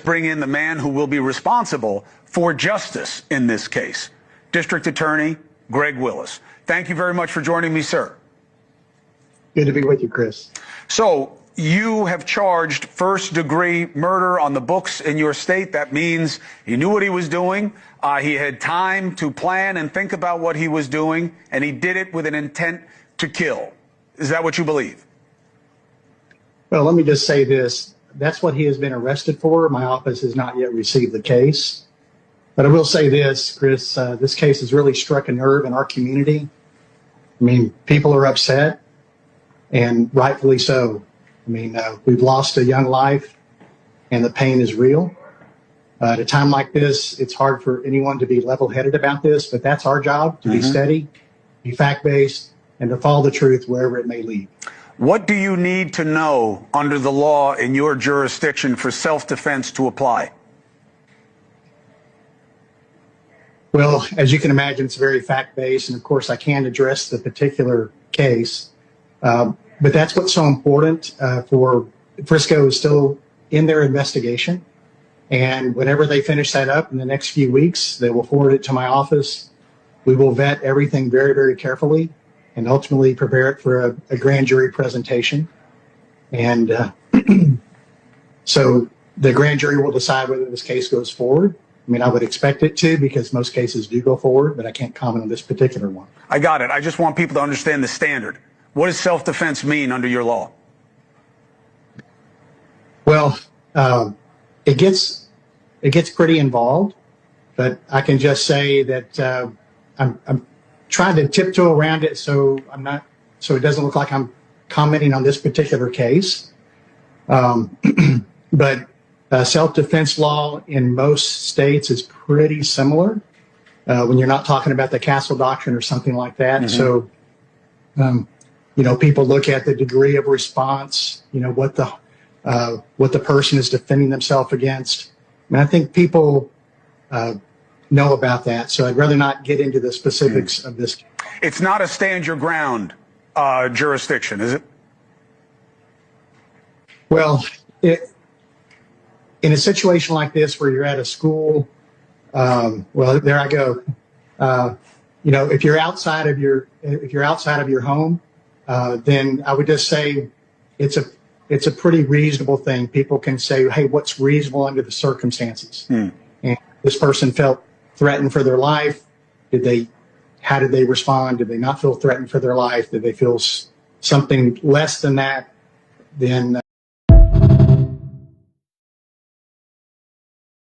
bring in the man who will be responsible for justice in this case, District Attorney Greg Willis. Thank you very much for joining me, sir. Good to be with you, Chris. So you have charged first-degree murder on the books in your state. That means he knew what he was doing. He had time to plan and think about what he was doing, and he did it with an intent to kill. Is that what you believe? Well, let me just say this. That's what he has been arrested for. My office has not yet received the case. But I will say this, Chris, this case has really struck a nerve in our community. I mean, people are upset, and rightfully so. I mean, we've lost a young life, and the pain is real. At a time like this, it's hard for anyone to be level-headed about this, but that's our job, to be steady, be fact-based, and to follow the truth wherever it may lead. What do you need to know under the law in your jurisdiction for self-defense to apply? Well, as you can imagine, it's very fact-based, and of course I can't address the particular case, but that's what's so important. For Frisco is still in their investigation, and whenever they finish that up in the next few weeks, they will forward it to my office. We will vet everything very, very carefully and ultimately prepare it for a grand jury presentation. And so the grand jury will decide whether this case goes forward. I mean, I would expect it to, because most cases do go forward, but I can't comment on this particular one. I got it. I just want people to understand the standard. What does self-defense mean under your law? Well, it gets pretty involved, but I can just say that I'm trying to tiptoe around it so it doesn't look like I'm commenting on this particular case. But self-defense law in most states is pretty similar when you're not talking about the Castle Doctrine or something like that. So, you know, people look at the degree of response, you know, what the person is defending themselves against. I mean, I think people know about that, so I'd rather not get into the specifics of this. It's not a stand your ground jurisdiction, is it? Well, in a situation like this where you're at a school, well, there I go. You know, if you're outside of your home, then I would just say it's a pretty reasonable thing. People can say, hey, what's reasonable under the circumstances? And this person felt threatened for their life. How did they respond? Did they not feel threatened for their life? Did they feel something less than that? Then